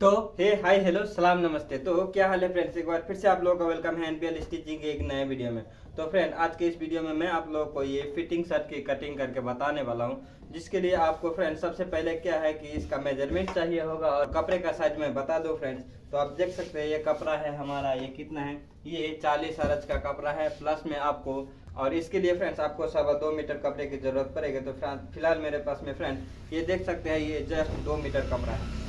तो हे hi hello सलाम नमस्ते। तो क्या हाल है फ्रेंड्स, एक बार फिर से आप लोगों का वेलकम है एनपीएल स्टिचिंग के एक नए वीडियो में। तो फ्रेंड, आज के इस वीडियो में मैं आप लोगों को ये फिटिंग शर्ट की कटिंग करके बताने वाला हूँ, जिसके लिए आपको फ्रेंड्स सबसे पहले क्या है कि इसका मेजरमेंट चाहिए होगा और कपड़े का साइज मैं बता दूँ फ्रेंड्स। तो आप देख सकते हैं ये कपड़ा है हमारा, ये कितना है, ये 40 अरज का कपड़ा है प्लस में आपको, और इसके लिए फ्रेंड्स आपको 2.25 मीटर कपड़े की जरूरत पड़ेगी। तो फिलहाल मेरे पास में फ्रेंड्स ये देख सकते हैं ये जस्ट 2 मीटर कपड़ा है।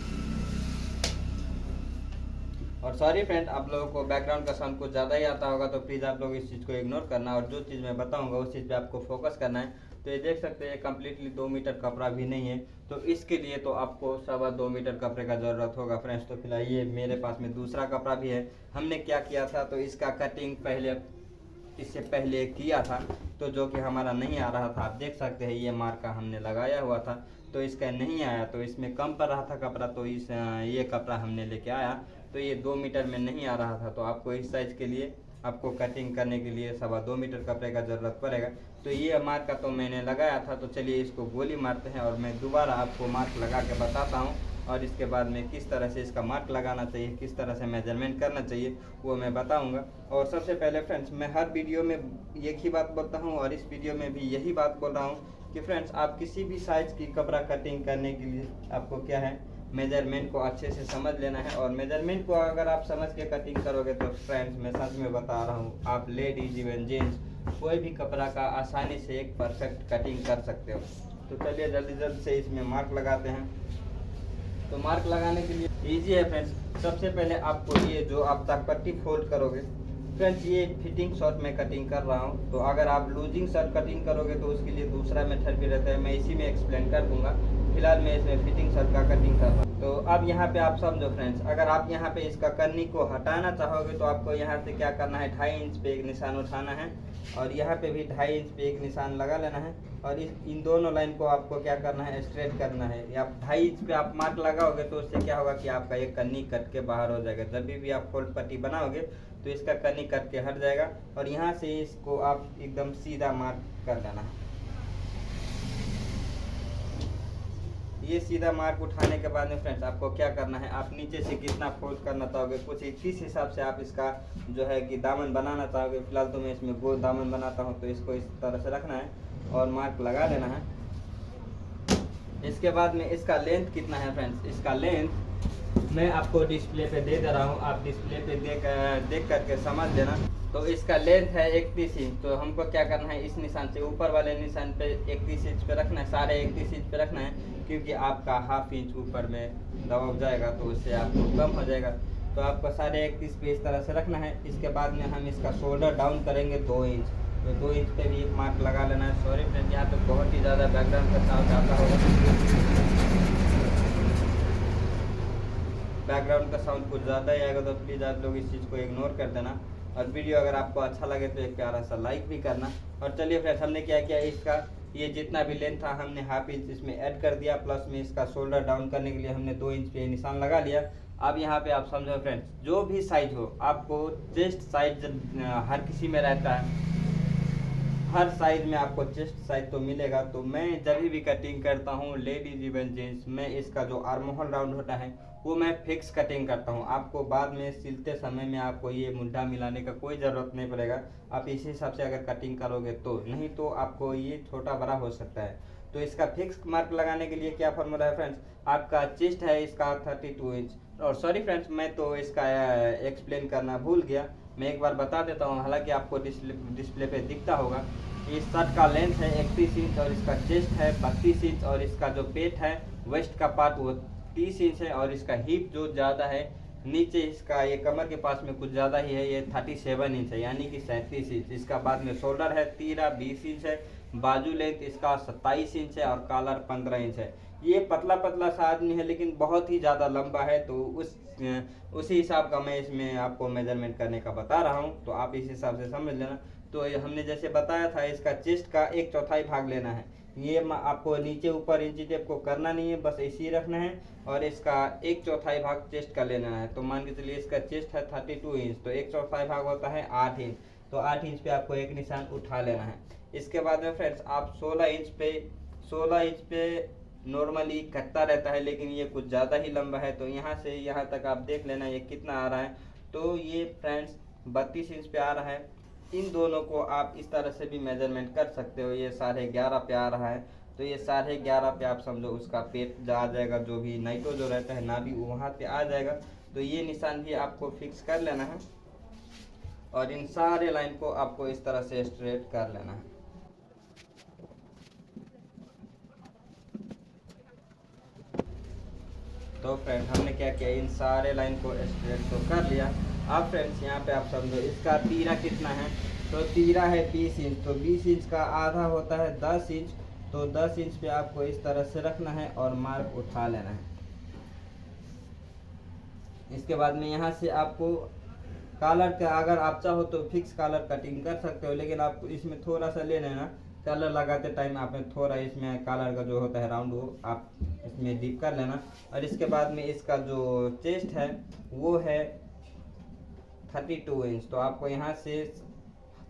और सॉरी फ्रेंड, आप लोगों को बैकग्राउंड का साउंड कुछ ज़्यादा ही आता होगा, तो प्लीज़ आप लोग इस चीज़ को इग्नोर करना और जो चीज़ मैं बताऊंगा उस चीज़ पे आपको फोकस करना है। तो ये देख सकते हैं कम्प्लीटली 2 मीटर कपड़ा भी नहीं है, तो इसके लिए तो आपको 2.25 मीटर कपड़े का ज़रूरत होगा फ्रेंड्स। तो फिलहाल ये मेरे पास में दूसरा कपड़ा भी है। हमने क्या किया था, तो इसका कटिंग इससे पहले किया था, तो जो कि हमारा नहीं आ रहा था। आप देख सकते हैं ये मार्का हमने लगाया हुआ था, तो इसका नहीं आया, तो इसमें कम पड़ रहा था कपड़ा, तो ये कपड़ा हमने लेके आया, तो ये 2 मीटर में नहीं आ रहा था। तो आपको इस साइज़ के लिए आपको कटिंग करने के लिए 2.25 मीटर कपड़े का ज़रूरत पड़ेगा। तो ये मार्क का तो मैंने लगाया था, तो चलिए इसको गोली मारते हैं और मैं दोबारा आपको मार्क लगा के बताता हूँ, और इसके बाद में किस तरह से इसका मार्क लगाना चाहिए, किस तरह से मेजरमेंट करना चाहिए वो मैं बताऊंगा। और सबसे पहले फ्रेंड्स, मैं हर वीडियो में एक ही बात बोलता हूँ और इस वीडियो में भी यही बात बोल रहा हूँ कि फ्रेंड्स आप किसी भी साइज़ की कपड़ा कटिंग करने के लिए आपको क्या है, मेजरमेंट को अच्छे से समझ लेना है। और मेजरमेंट को अगर आप समझ के कटिंग करोगे तो फ्रेंड्स मैं सच में बता रहा हूँ, आप लेडीज इवन जेंट्स कोई भी कपड़ा का आसानी से एक परफेक्ट कटिंग कर सकते हो। तो चलिए जल्दी से इसमें मार्क लगाते हैं। तो मार्क लगाने के लिए इजी है फ्रेंड्स। सबसे पहले आपको ये जो आप तक पट्टी फोल्ड करोगे फ्रेंड्स, ये फिटिंग शर्ट में कटिंग कर रहा हूँ, तो अगर आप लूजिंग शर्ट कटिंग करोगे तो उसके लिए दूसरा मेथड भी रहता है, मैं इसी में एक्सप्लेन कर दूंगा। फिलहाल मैं इसमें फिटिंग शर्ट का कटिंग कर रहा हूँ। तो अब यहाँ पे आप समझो फ्रेंड्स, अगर आप यहाँ पे इसका कन्नी को हटाना चाहोगे तो आपको यहाँ से क्या करना है, 2.5 इंच पे एक निशान उठाना है और यहाँ पे भी 2.5 इंच पे एक निशान लगा लेना है, और इन दोनों लाइन को आपको क्या करना है, स्ट्रेट करना है। या 2.5 इंच पे आप मार्क लगाओगे तो उससे क्या होगा कि आपका ये कन्नी कट के बाहर हो जाएगा। जब भी आप फोल्ड पट्टी बनाओगे तो इसका कन्नी कट के हट जाएगा, और यहाँ से इसको आप एकदम सीधा मार्क कर लेना है। ये सीधा मार्क उठाने के बाद में फ्रेंड्स आपको क्या करना है, आप नीचे से कितना फोल्ड करना चाहोगे कुछ किस हिसाब से आप इसका जो है कि दामन बनाना चाहोगे। फिलहाल तो मैं इसमें गोल दामन बनाता हूँ, तो इसको इस तरह से रखना है और मार्क लगा देना है। इसके बाद में इसका लेंथ कितना है फ्रेंड्स, इसका लेंथ मैं आपको डिस्प्ले पे दे रहा हूँ, आप डिस्प्ले पे देख करके समझ लेना। तो इसका लेंथ है 31 इंच। तो हमको क्या करना है, इस निशान से ऊपर वाले निशान पे 31 इंच पे रखना है, सारे 31 इंच पे रखना है, क्योंकि आपका 1/2 इंच ऊपर में दबाव जाएगा तो उससे आपको कम हो जाएगा। तो आपको सारे 31 पे इस तरह से रखना है। इसके बाद में हम इसका शोल्डर डाउन करेंगे 2 इंच, तो 2 इंच पे भी एक मार्क लगा लेना है। सॉरी फ्रेंड, यहाँ पे बहुत ही ज़्यादा बैकग्राउंड का साउंड आता होगा, बैकग्राउंड का साउंड कुछ ज़्यादा ही आएगा, तो प्लीज़ आप लोग इस चीज़ को इग्नोर कर देना। और वीडियो अगर आपको अच्छा लगे तो एक प्यारा सा लाइक भी करना। और चलिए फ्रेंड्स, हमने क्या किया, इसका ये जितना भी लेंथ था हमने 1/2 इंच इसमें ऐड कर दिया, प्लस में इसका शोल्डर डाउन करने के लिए हमने 2 इंच पे निशान लगा लिया। अब यहाँ पे आप समझो फ्रेंड्स, जो भी साइज हो, आपको चेस्ट साइज हर किसी में रहता है, हर साइज में आपको चेस्ट साइज तो मिलेगा। तो मैं जब भी कटिंग करता हूँ लेडीज इवन जेंट्स, मैं इसका जो आर्म होल राउंड होता है वो मैं फिक्स कटिंग करता हूँ। आपको बाद में सिलते समय में आपको ये मुड्ढा मिलाने का कोई ज़रूरत नहीं पड़ेगा, आप इसी हिसाब से अगर कटिंग करोगे तो, नहीं तो आपको ये छोटा बड़ा हो सकता है। तो इसका फिक्स मार्क लगाने के लिए क्या फॉर्मूला है फ्रेंड्स, आपका चेस्ट है इसका 32 इंच। और सॉरी फ्रेंड्स, मैं तो इसका एक्सप्लेन करना भूल गया, मैं एक बार बता देता हूँ, हालांकि आपको डिस्प्ले पे दिखता होगा। इस शर्ट का लेंथ है 31 इंच और इसका चेस्ट है 32 इंच, और इसका जो पेट है वेस्ट का पार्ट वो 30 इंच है, और इसका हिप जो ज़्यादा है नीचे इसका ये कमर के पास में कुछ ज़्यादा ही है, ये 37 इंच है, यानी कि 37 इंच। इसका बाद में शोल्डर है तीरा 20 इंच है, बाजू लेंथ इसका 27 इंच है, और कॉलर 15 इंच है। ये पतला पतला सा आदमी है लेकिन बहुत ही ज़्यादा लंबा है, तो उसी हिसाब का मैं इसमें आपको मेजरमेंट करने का बता रहा हूँ, तो आप इस हिसाब से समझ लेना। तो ये हमने जैसे बताया था, इसका चेस्ट का 1/4 भाग लेना है। ये आपको नीचे ऊपर इंची टेप को करना नहीं है, बस इसी रखना है, और इसका 1/4 भाग चेस्ट का लेना है। तो मान के चलिए इसका चेस्ट है 32 इंच, तो 1/4 भाग होता है 8 इंच, तो 8 इंच पे आपको एक निशान उठा लेना है। इसके बाद में फ्रेंड्स आप 16 इंच पे नॉर्मली कटता रहता है, लेकिन ये कुछ ज़्यादा ही लंबा है। तो यहाँ से यहाँ तक आप देख लेना ये कितना आ रहा है। तो ये फ्रेंड्स 32 इंच पे आ रहा है। इन दोनों को आप इस तरह से भी मेजरमेंट कर सकते हो। ये 11.5 पे आ रहा है, तो ये 11.5 पे आप समझो उसका पेट आ जाएगा, जो भी नाइटो जो रहता है नाभि वहाँ पे आ जाएगा। तो ये निशान भी आपको फिक्स कर लेना है और इन सारे लाइन को आपको इस तरह से स्ट्रेट कर लेना है। तो फ्रेंड हमने क्या किया, इन सारे लाइन को स्ट्रेट तो कर लिया। अब फ्रेंड्स यहाँ पे आप समझो इसका तीरा कितना है। तो तीरा है 20 इंच, तो 20 इंच का आधा होता है 10 इंच। तो 10 इंच पे आपको इस तरह से रखना है और मार्क उठा लेना है। इसके बाद में यहाँ से आपको कॉलर का अगर आप चाहो तो फिक्स कॉलर कटिंग कर सकते हो, लेकिन आपको इसमें थोड़ा सा ले लेना। कलर लगाते टाइम आपने थोड़ा इसमें कॉलर का जो होता है राउंड वो आप इसमें डीप कर लेना। और इसके बाद में इसका जो चेस्ट है वो है 32 इंच। तो आपको यहाँ से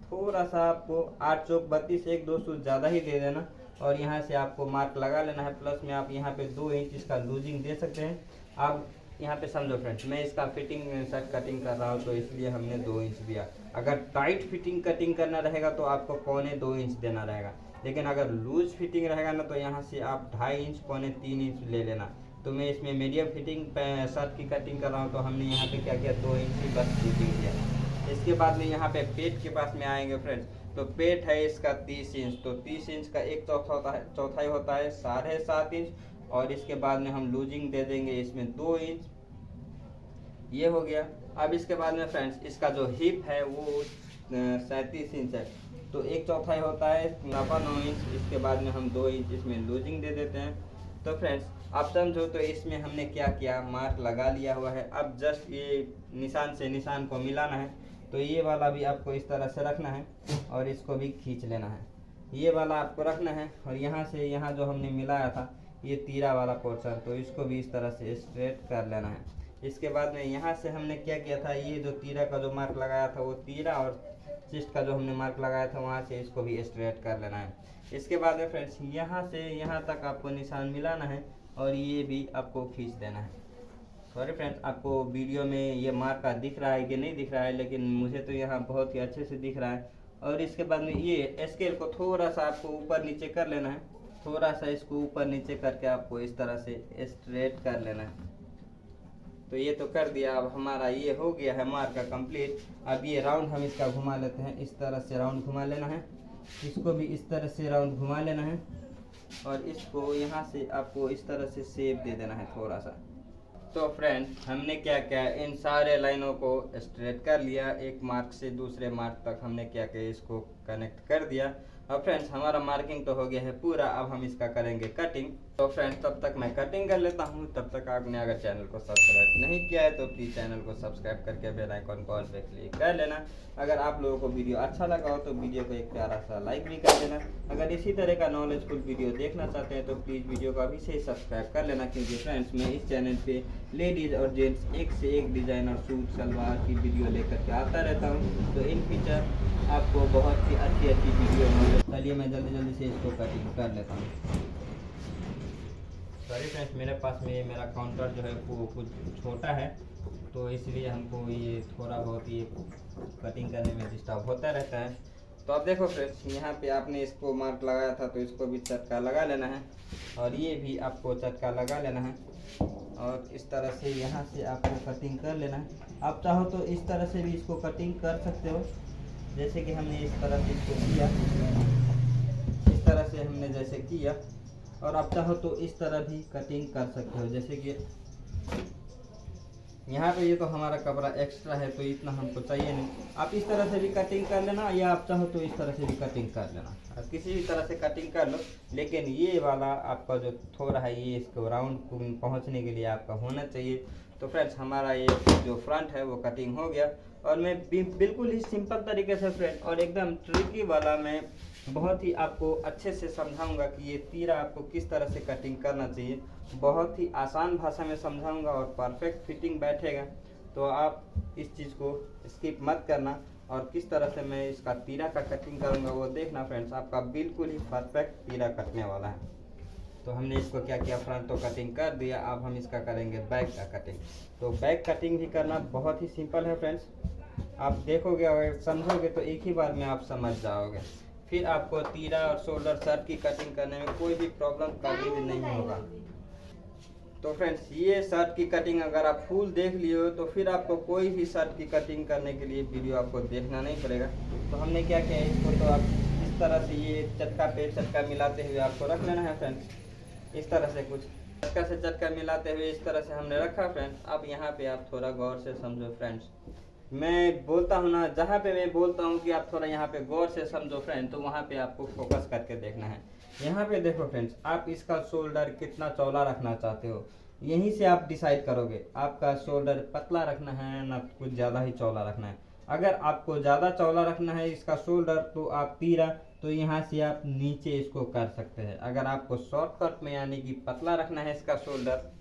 थोड़ा सा आपको 8 चौक 32 एक दो सूच ज़्यादा ही दे देना और यहाँ से आपको मार्क लगा लेना है। प्लस में आप यहाँ पे 2 इंच इसका लूजिंग दे सकते हैं। आप यहाँ पे समझो फ्रेंड्स, मैं इसका फिटिंग शर्ट कटिंग कर रहा हूँ तो इसलिए हमने 2 इंच दिया। अगर टाइट फिटिंग कटिंग करना रहेगा तो आपको 1.25 इंच देना रहेगा, लेकिन अगर लूज फिटिंग रहेगा ना तो यहाँ से आप 2.5 इंच 3 इंच ले लेना। तो मैं इसमें मीडियम फिटिंग शर्ट की कटिंग कर रहा हूँ, तो हमने यहाँ पे क्या किया 2 इंच की बस फिटिंग दिया। इसके बाद में यहाँ पे पेट के पास में आएंगे फ्रेंड्स। तो पेट है इसका 30 इंच, तो 30 इंच का एक चौथाई होता है 7.5 इंच। और इसके बाद में हम लूजिंग दे देंगे इसमें 2 इंच, ये हो गया। अब इसके बाद में फ्रेंड्स इसका जो हिप है वो 37 इंच है, तो एक चौथाई होता है 9 इंच। इसके बाद में हम 2 इंच इसमें लूजिंग दे देते हैं। तो फ्रेंड्स आप समझो तो इसमें हमने क्या किया, मार्क लगा लिया हुआ है। अब जस्ट ये निशान से निशान को मिलाना है। तो ये वाला भी आपको इस तरह से रखना है और इसको भी खींच लेना है। ये वाला आपको रखना है और यहाँ से यहाँ जो हमने मिलाया था ये तीरा वाला पोर्शन, तो इसको भी इस तरह से स्ट्रेट कर लेना है। इसके बाद में यहाँ से हमने क्या किया था, ये जो तीरा का जो मार्क लगाया था वो तीरा, और चेस्ट का जो हमने मार्क लगाया था वहाँ से इसको भी स्ट्रेट कर लेना है। इसके बाद में फ्रेंड्स यहाँ से यहाँ तक आपको निशान मिलाना है और ये भी आपको खींच देना है। सॉरी फ्रेंड्स, आपको वीडियो में ये मार्क का दिख रहा है कि नहीं दिख रहा है, लेकिन मुझे तो यहाँ बहुत ही अच्छे से दिख रहा है। और इसके बाद में ये स्केल को थोड़ा सा आपको ऊपर नीचे कर लेना है। थोड़ा सा इसको ऊपर नीचे करके आपको इस तरह से स्ट्रेट कर लेना है। तो ये तो कर दिया। अब हमारा ये हो गया है मार्क का कंप्लीट। अब ये राउंड हम इसका घुमा लेते हैं, इस तरह से राउंड घुमा लेना है। इसको भी इस तरह से राउंड घुमा लेना है और इसको यहाँ से आपको इस तरह से शेप दे देना है थोड़ा सा। तो फ्रेंड्स हमने क्या किया, इन सारे लाइनों को स्ट्रेट कर लिया। एक मार्क से दूसरे मार्क तक हमने क्या किया, इसको कनेक्ट कर दिया। अब फ्रेंड्स हमारा मार्किंग तो हो गया है पूरा। अब हम इसका करेंगे कटिंग। तो फ्रेंड्स तब तक मैं कटिंग कर लेता हूँ। तब तक आपने अगर चैनल को सब्सक्राइब नहीं किया है तो प्लीज़ चैनल को सब्सक्राइब करके बेल आइकन को ऑल पे क्लिक कर लेना। अगर आप लोगों को वीडियो अच्छा लगा हो तो वीडियो को एक प्यारा सा लाइक भी कर देना। अगर इसी तरह का नॉलेजफुल वीडियो देखना चाहते हैं तो प्लीज़ वीडियो को अभी से सब्सक्राइब कर लेना, क्योंकि फ्रेंड्स मैं इस चैनल पे लेडीज़ और जेंट्स एक से एक डिज़ाइनर सूट सलवार की वीडियो लेकर के आता रहता हूँ। तो इन फ्यूचर आपको बहुत ही अच्छी वीडियो मिले। चलिए मैं जल्दी से इसको कटिंग कर लेता हूँ। सॉरी फ्रेंड्स, मेरे पास में मेरा काउंटर जो है वो कुछ छोटा है, तो इसलिए हमको ये थोड़ा बहुत ये कटिंग करने में डिस्टर्ब होता रहता है। तो अब देखो फ्रेंड्स, यहाँ पे आपने इसको मार्क लगाया था तो इसको भी चटका लगा लेना है और ये भी आपको चटका लगा लेना है और इस तरह से यहाँ से आपको कटिंग कर लेना है। आप चाहो तो इस तरह से भी इसको कटिंग कर सकते हो, जैसे कि हमने इस तरह से इसको किया, इस तरह से हमने जैसे किया। और आप चाहो तो इस तरह भी कटिंग कर सकते हो, जैसे कि यहाँ पे ये तो हमारा कपड़ा एक्स्ट्रा है तो इतना हमको चाहिए नहीं। आप इस तरह से भी कटिंग कर लेना या आप चाहो तो इस तरह से भी कटिंग कर लेना। आप किसी भी तरह से कटिंग कर लो, लेकिन ये वाला आपका जो थोड़ा है ये इसको राउंड पहुँचने के लिए आपका होना चाहिए। तो फ्रेंड्स हमारा ये जो फ्रंट है वो कटिंग हो गया। और मैं बिल्कुल ही सिंपल तरीके से फ्रेंड और एकदम ट्रिकी वाला मैं बहुत ही आपको अच्छे से समझाऊंगा कि ये तीरा आपको किस तरह से कटिंग करना चाहिए। बहुत ही आसान भाषा में समझाऊंगा और परफेक्ट फिटिंग बैठेगा। तो आप इस चीज़ को स्किप मत करना और किस तरह से मैं इसका तीरा का कटिंग करूंगा वो देखना फ्रेंड्स, आपका बिल्कुल ही परफेक्ट तीरा कटने वाला है। तो हमने इसको क्या किया, फ्रंट तो कटिंग कर दिया, अब हम इसका करेंगे बैक का कटिंग। तो बैक कटिंग भी करना बहुत ही सिंपल है फ्रेंड्स। आप देखोगे अगर समझोगे तो एक ही बार में आप समझ जाओगे। फिर आपको तीरा और शोल्डर शर्ट की कटिंग करने में कोई भी प्रॉब्लम कभी भी नहीं होगा। तो फ्रेंड्स ये शर्ट की कटिंग अगर आप फुल देख लिए हो तो फिर आपको कोई भी शर्ट की कटिंग करने के लिए वीडियो आपको देखना नहीं पड़ेगा। तो हमने क्या किया, इसको तो आप इस तरह से ये चटका पे चटका मिलाते हुए आपको रख लेना है फ्रेंड्स। इस तरह से कुछ चटका से चटका मिलाते हुए इस तरह से हमने रखा फ्रेंड्स। अब यहाँ पे आप थोड़ा गौर से समझो फ्रेंड्स। मैं बोलता हूँ ना, जहाँ पे मैं बोलता हूँ कि आप थोड़ा यहाँ पे गौर से समझो फ्रेंड, तो वहाँ पे आपको फोकस करके देखना है। यहाँ पे देखो फ्रेंड्स, आप इसका शोल्डर कितना चौड़ा रखना चाहते हो, यहीं से आप डिसाइड करोगे। आपका शोल्डर पतला रखना है ना कुछ ज़्यादा ही चौड़ा रखना है। अगर आपको ज़्यादा चौड़ा रखना है इसका शोल्डर, तो आप तीरा तो यहाँ से आप नीचे इसको कर सकते हैं। अगर आपको शॉर्टकट में यानी कि पतला रखना है इसका शोल्डर,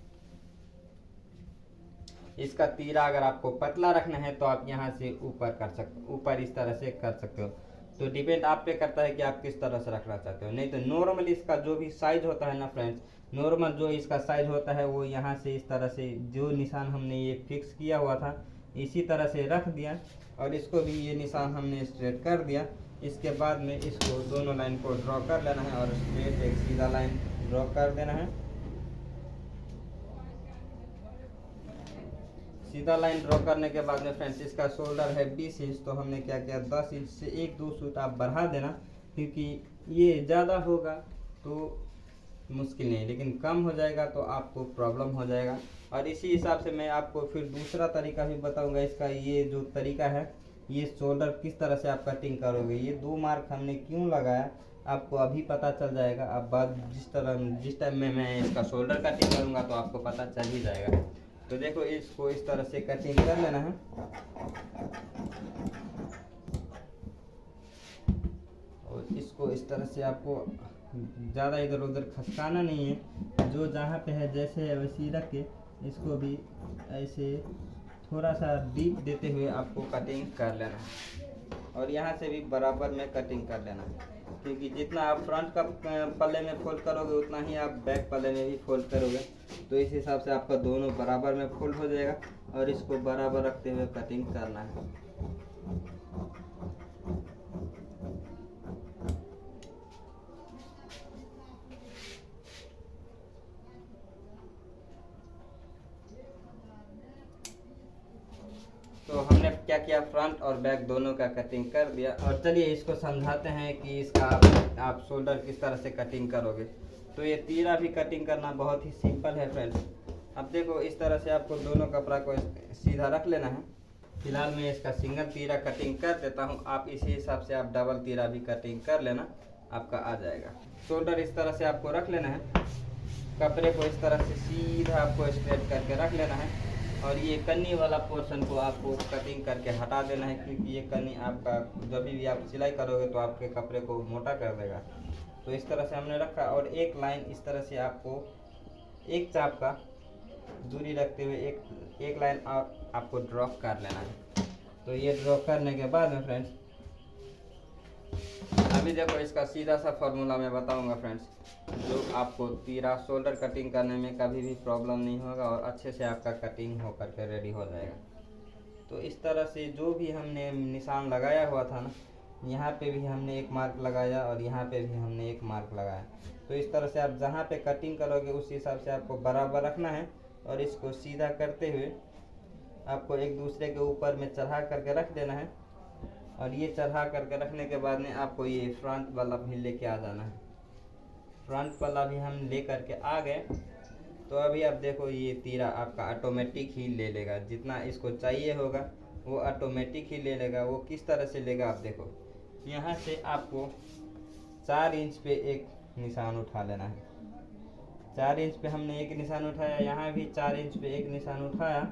इसका तीरा अगर आपको पतला रखना है तो आप यहाँ से ऊपर कर सकते, ऊपर इस तरह से कर सकते हो। तो डिपेंड आप पे करता है कि आप किस तरह से रखना चाहते हो। नहीं तो नॉर्मल इसका जो भी साइज होता है ना फ्रेंड्स, नॉर्मल जो इसका साइज होता है वो यहाँ से इस तरह से जो निशान हमने ये फिक्स किया हुआ था इसी तरह से रख दिया, और इसको भी ये निशान हमने स्ट्रेट कर दिया। इसके बाद में इसको दोनों लाइन को ड्रॉ कर लेना है और स्ट्रेट एक सीधा लाइन ड्रॉ कर देना है। सीधा लाइन ड्रॉ करने के बाद में फ्रेंड्स इसका शोल्डर है 20 इंच, तो हमने क्या किया 10 इंच से 1-2 सूट आप बढ़ा देना, क्योंकि ये ज़्यादा होगा तो मुश्किल नहीं, लेकिन कम हो जाएगा तो आपको प्रॉब्लम हो जाएगा। और इसी हिसाब से मैं आपको फिर दूसरा तरीका भी बताऊंगा इसका। ये जो तरीका है, ये शोल्डर किस तरह से आप कटिंग करोगे, ये 2 मार्क हमने क्यों लगाया आपको अभी पता चल जाएगा। अब बात जिस टाइम में मैं इसका शोल्डर कटिंग करूँगा तो आपको पता चल ही जाएगा। तो देखो इसको इस तरह से कटिंग कर लेना है। और इसको इस तरह से आपको ज़्यादा इधर उधर खसकाना नहीं है, जो जहाँ पे है जैसे है वैसे रख के इसको भी ऐसे थोड़ा सा डीप देते हुए आपको कटिंग कर लेना है। और यहाँ से भी बराबर में कटिंग कर लेना है, क्योंकि जितना आप फ्रंट का पल्ले में फोल्ड करोगे उतना ही आप बैक पल्ले में भी फोल्ड करोगे। तो इस हिसाब से आपका दोनों बराबर में फोल्ड हो जाएगा, और इसको बराबर रखते हुए कटिंग करना है। तो हमने क्या किया, फ्रंट और बैक दोनों का कटिंग कर दिया। और चलिए इसको समझाते हैं कि इसका आप शोल्डर किस तरह से कटिंग करोगे। तो ये तीरा भी कटिंग करना बहुत ही सिंपल है फ्रेंड्स। अब देखो इस तरह से आपको दोनों कपड़ा को सीधा रख लेना है। फिलहाल मैं इसका सिंगल तीरा कटिंग कर देता हूँ, आप इसी हिसाब से आप डबल तीरा भी कटिंग कर लेना, आपका आ जाएगा। शोल्डर इस तरह से आपको रख लेना है, कपड़े को इस तरह से सीधा आपको स्ट्रेट करके रख लेना है। और ये कन्नी वाला पोर्शन को आपको कटिंग करके हटा देना है, क्योंकि ये कन्नी आपका जब भी आप सिलाई करोगे तो आपके कपड़े को मोटा कर देगा। तो इस तरह से हमने रखा, और एक लाइन इस तरह से आपको एक चाप का दूरी रखते हुए एक लाइन आपको ड्रॉ कर लेना है। तो ये ड्रॉ करने के बाद में फ्रेंड्स अभी देखो इसका सीधा सा फॉर्मूला मैं बताऊंगा फ्रेंड्स, जो आपको तीरा शोल्डर कटिंग करने में कभी भी प्रॉब्लम नहीं होगा और अच्छे से आपका कटिंग होकर के रेडी हो जाएगा। तो इस तरह से जो भी हमने निशान लगाया हुआ था ना, यहाँ पे भी हमने एक मार्क लगाया और यहाँ पे भी हमने एक मार्क लगाया। तो इस तरह से आप जहाँ पे कटिंग करोगे उस हिसाब से आपको बराबर रखना है, और इसको सीधा करते हुए आपको एक दूसरे के ऊपर में चढ़ा करके रख देना है। और ये चढ़ा करके रखने के बाद में आपको ये फ्रंट वाला भी लेके आ जाना है। फ्रंट वाला भी हम ले करके आ गए। तो अभी आप देखो ये तीरा आपका ऑटोमेटिक ही ले लेगा, जितना इसको चाहिए होगा वो ऑटोमेटिक ही ले लेगा। वो किस तरह से लेगा आप देखो, यहाँ से आपको 4 इंच पे एक निशान उठा लेना है। 4 इंच पे हमने एक निशान उठाया, यहाँ भी 4 इंच पे एक निशान उठाया,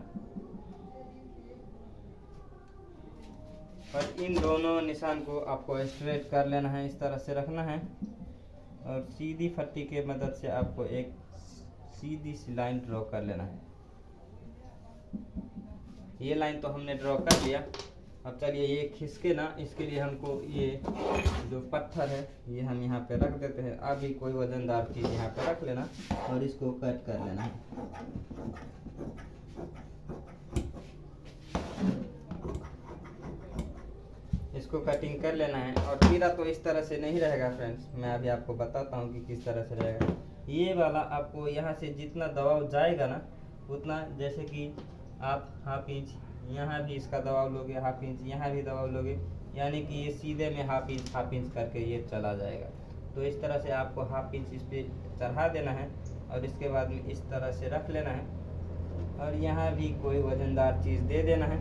और इन दोनों निशान को आपको स्ट्रेट कर लेना है, इस तरह से रखना है। और सीधी पट्टी के मदद से आपको एक सीधी सी लाइन ड्रॉ कर लेना है। ये लाइन तो हमने ड्रॉ कर लिया। अब चलिए ये खिसके ना, इसके लिए हमको ये जो पत्थर है ये हम यहाँ पे रख देते हैं। अभी कोई वजनदार चीज़ यहाँ पे रख लेना और इसको कट कर लेना है। इसको कटिंग कर लेना है। और कीड़ा तो इस तरह से नहीं रहेगा फ्रेंड्स, मैं अभी आपको बताता हूँ कि किस तरह से रहेगा। ये वाला आपको यहाँ से जितना दबाव जाएगा ना उतना, जैसे कि आप हाफ इंच यहाँ भी इसका दबाव लोगे, हाफ इंच यहाँ भी दबाव लोगे, यानी कि ये सीधे में हाफ इंच करके ये चला जाएगा। तो इस तरह से आपको हाफ इंच इस पर चढ़ा देना है और इसके बाद में इस तरह से रख लेना है और यहाँ भी कोई वजनदार चीज़ दे देना है।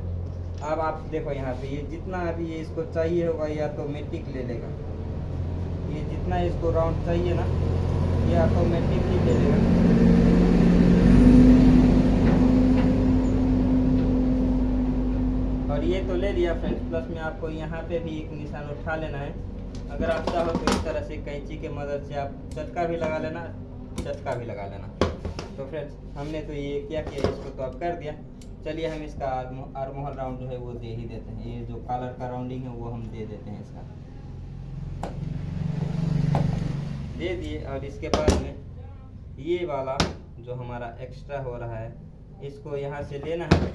अब आप देखो यहाँ पे ये जितना अभी ये इसको चाहिए होगा ये ऑटोमेटिक ले लेगा। ये जितना इसको राउंड चाहिए ना ये ऑटोमेटिक ही ले लेगा। और ये तो ले लिया फ्रेंड्स, प्लस में आपको यहाँ पे भी एक निशान उठा लेना है। अगर आप चाहो तो इस तरह से कैंची के मदद से आप चटका भी लगा लेना, चटका भी लगा लेना। तो फ्रेंड्स हमने तो ये क्या किया, इसको तो अब कर दिया। चलिए हम इसका आर्महोल राउंड जो है वो दे ही देते हैं। ये जो कॉलर का राउंडिंग है वो हम दे देते हैं, इसका दे दिए। और इसके बाद में ये वाला जो हमारा एक्स्ट्रा हो रहा है इसको यहाँ से लेना है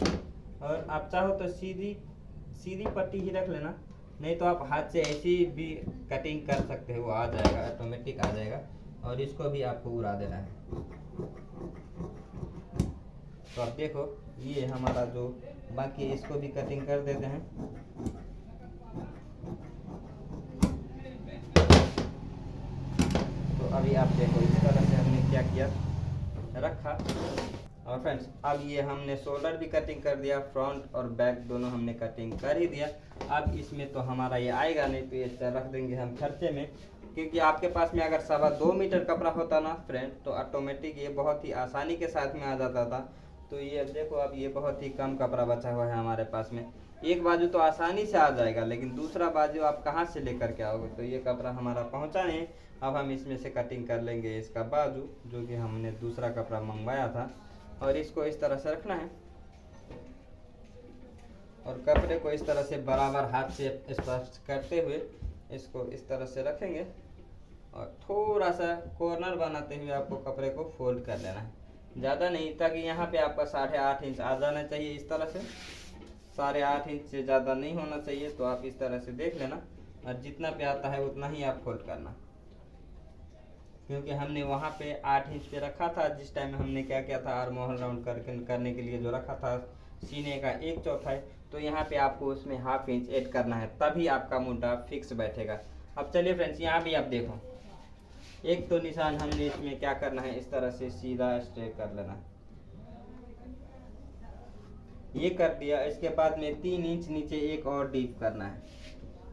और आप चाहो तो सीधी पट्टी ही रख लेना, नहीं तो आप हाथ से ऐसी भी कटिंग कर सकते हो, वो आ जाएगा, ऑटोमेटिक आ जाएगा। और इसको भी आपको उड़ा देना है। तो आप देखो ये हमारा जो बाकी इसको भी कटिंग कर देते हैं। तो अभी आप देखो इस तरह से हमने क्या किया, रखा। और फ्रेंड्स अब ये हमने शोल्डर भी कटिंग कर दिया, फ्रंट और बैक दोनों हमने कटिंग कर ही दिया। अब इसमें तो हमारा ये आएगा नहीं, तो ये रख देंगे हम खर्चे में, क्योंकि आपके पास में अगर 2.25 मीटर कपड़ा होता ना फ्रेंड तो ऑटोमेटिक ये बहुत ही आसानी के साथ में आ जाता था। तो ये अब देखो अब ये बहुत ही कम कपड़ा बचा हुआ है हमारे पास में। एक बाजू तो आसानी से आ जाएगा, लेकिन दूसरा बाजू आप कहाँ से लेकर के आओगे। तो ये कपड़ा हमारा पहुँचा नहीं। अब हम इसमें से कटिंग कर लेंगे इसका बाजू, जो कि हमने दूसरा कपड़ा मंगवाया था। और इसको इस तरह से रखना है और कपड़े को इस तरह से बराबर हाथ से स्पर्श करते हुए इसको इस तरह से रखेंगे और थोड़ा सा कॉर्नर बनाते हुए आपको कपड़े को फोल्ड कर लेना है, ज़्यादा नहीं, ताकि यहाँ पे आपका 8.5 इंच आ जाना चाहिए। इस तरह से 8.5 इंच से ज़्यादा नहीं होना चाहिए। तो आप इस तरह से देख लेना और जितना पे आता है उतना ही आप फोल्ड करना, क्योंकि हमने वहाँ पे 8 इंच पे रखा था। जिस टाइम हमने क्या किया था, आर्महोल राउंड करने के लिए जो रखा था सीने का 1/4, तो यहाँ पे आपको उसमें हाफ इंच ऐड करना है, तभी आपका मुंडा फिक्स बैठेगा। अब चलिए फ्रेंड्स यहाँ भी आप देखो, एक तो निशान हमने इसमें क्या करना है, इस तरह से सीधा स्ट्रेट कर लेना, ये कर दिया। इसके बाद में 3 इंच नीचे एक और डीप करना है।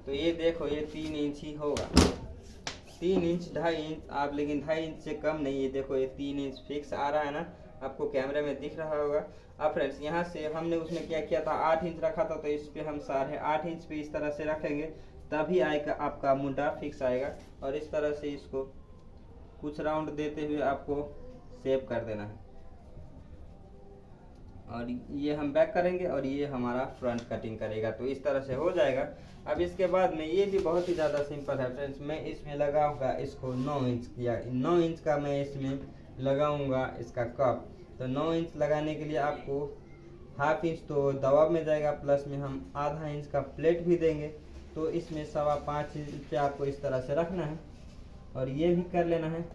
तो ये देखो ये 3 इंच ही होगा, 3 इंच 2.5 इंच आप, लेकिन 2.5 इंच से कम नहीं। ये देखो ये 3 इंच फिक्स आ रहा है ना, आपको कैमरे में दिख रहा होगा। अब फ्रेंड्स यहाँ से हमने उसमें क्या किया था, 8 इंच रखा था, तो इस पे हम 8.5 इंच पे इस तरह से रखेंगे, तभी आएगा आपका मुंडा फिक्स आएगा। और इस तरह से इसको कुछ राउंड देते हुए आपको शेप कर देना है। और ये हम बैक करेंगे और ये हमारा फ्रंट कटिंग करेगा। तो इस तरह से हो जाएगा। अब इसके बाद में ये भी बहुत ही ज़्यादा सिंपल है फ्रेंड्स, मैं इसमें लगाऊंगा इसको 9 इंच किया, 9 इंच का मैं इसमें लगाऊंगा इसका कप। तो 9 इंच लगाने के लिए आपको हाफ इंच तो दबाव में जाएगा, प्लस में हम आधा इंच का प्लेट भी देंगे। तो इसमें 5.25 इंच पे आपको इस तरह से रखना है और ये भी कर लेना है।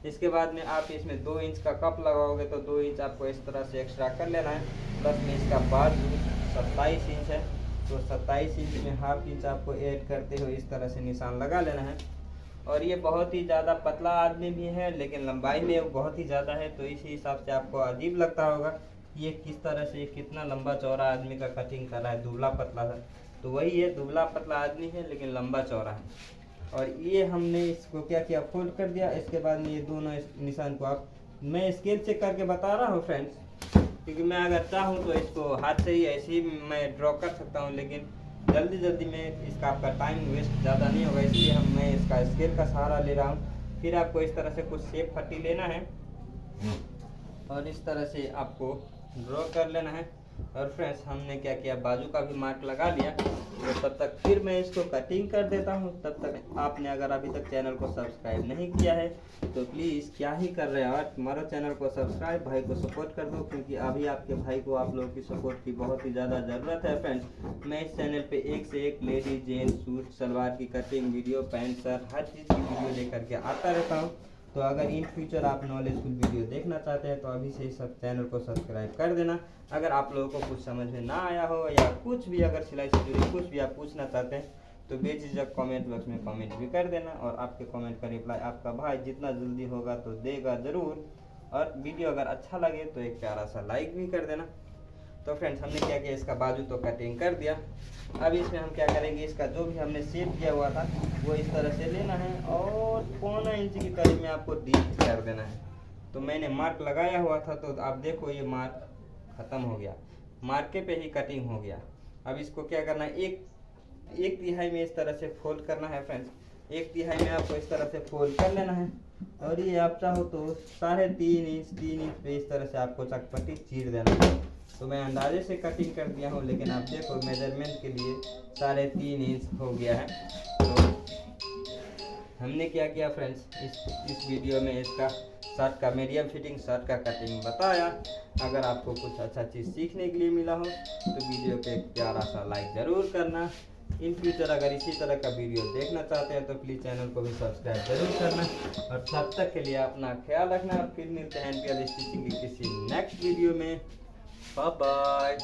इसके बाद में आप इसमें 2 इंच का कप लगाओगे तो 2 इंच आपको इस तरह से एक्स्ट्रा कर लेना है। प्लस में इसका बाजू 27 इंच है, तो 27 इंच में हाफ इंच आपको ऐड करते हुए इस तरह से निशान लगा लेना है। और ये बहुत ही ज़्यादा पतला आदमी भी है, लेकिन लंबाई में बहुत ही ज़्यादा है, तो इसी हिसाब से आपको अजीब लगता होगा ये किस तरह से कितना लंबा चौड़ा आदमी का कटिंग कर रहा है, दुबला पतला है। तो वही है, दुबला पतला आदमी है लेकिन लंबा चौड़ा है। और ये हमने इसको क्या किया, फोल्ड कर दिया। इसके बाद में ये दोनों निशान को आप, मैं स्केल चेक करके बता रहा हूँ फ्रेंड्स, क्योंकि मैं अगर चाहूँ तो इसको हाथ से ही ऐसे ही मैं ड्रॉ कर सकता हूँ, लेकिन जल्दी में इसका आपका टाइम वेस्ट ज़्यादा नहीं होगा, इसलिए मैं इसका स्केल का सहारा ले रहा हूँ। फिर आपको इस तरह से कुछ शेप पट्टी लेना है और इस तरह से आपको ड्रॉ कर लेना है। और फ्रेंड्स हमने क्या किया, बाजू का भी मार्क लगा लिया। तो तब तक फिर मैं इसको कटिंग कर देता हूँ। तब तक आपने अगर अभी तक चैनल को सब्सक्राइब नहीं किया है तो प्लीज़ क्या ही कर रहे हो यार, तुम्हारा चैनल को सब्सक्राइब, भाई को सपोर्ट कर दो, क्योंकि अभी आपके भाई को आप लोगों की सपोर्ट की बहुत ही ज़्यादा ज़रूरत है। फ्रेंड्स मैं इस चैनल पे एक से एक लेडीज जेंट्स सूट सलवार की कटिंग वीडियो, पैंट शर्ट, हर चीज़ की वीडियो लेकर के आता रहता हूँ। तो अगर इन फ्यूचर आप नॉलेजफुल वीडियो देखना चाहते हैं तो अभी से ही सब चैनल को सब्सक्राइब कर देना। अगर आप लोगों को कुछ समझ में ना आया हो या कुछ भी अगर सिलाई से जुड़ी कुछ भी आप पूछना चाहते हैं तो बेझिझक कमेंट बॉक्स में कमेंट भी कर देना, और आपके कमेंट का रिप्लाई आपका भाई जितना जल्दी होगा तो देगा ज़रूर। और वीडियो अगर अच्छा लगे तो एक प्यारा सा लाइक भी कर देना। तो फ्रेंड्स हमने क्या किया, इसका बाजू तो कटिंग कर दिया। अब इसमें हम क्या करेंगे, इसका जो भी हमने शेप किया हुआ था वो इस तरह से लेना है और 1.25 इंच के करीब में आपको डीप कर देना है। तो मैंने मार्क लगाया हुआ था, तो आप देखो ये मार्क ख़त्म हो गया, मार्के पे ही कटिंग हो गया। अब इसको क्या करना है, एक तिहाई में इस तरह से फोल्ड करना है फ्रेंड्स। एक तिहाई में आपको इस तरह से फोल्ड कर लेना है, और ये आप चाहो तो 3.5 इंच 3 इंच पे इस तरह से आपको चकपट्टी चीर देना है। तो मैं अंदाजे से कटिंग कर दिया हूँ, लेकिन आप देखो मेजरमेंट के लिए 3.5 इंच हो गया है। तो हमने क्या किया फ्रेंड्स, इस वीडियो में इसका शर्ट का मीडियम फिटिंग शर्ट का कटिंग बताया। अगर आपको कुछ अच्छा चीज़ सीखने के लिए मिला हो तो वीडियो पे एक प्यारा सा लाइक ज़रूर करना। इन फ्यूचर अगर इसी तरह का वीडियो देखना चाहते हैं तो प्लीज़ चैनल को भी सब्सक्राइब जरूर करना। और तब तक के लिए अपना ख्याल रखना, और फिर मिलते हैं एनपीएल स्टिचिंग की किसी नेक्स्ट वीडियो में। Bye bye.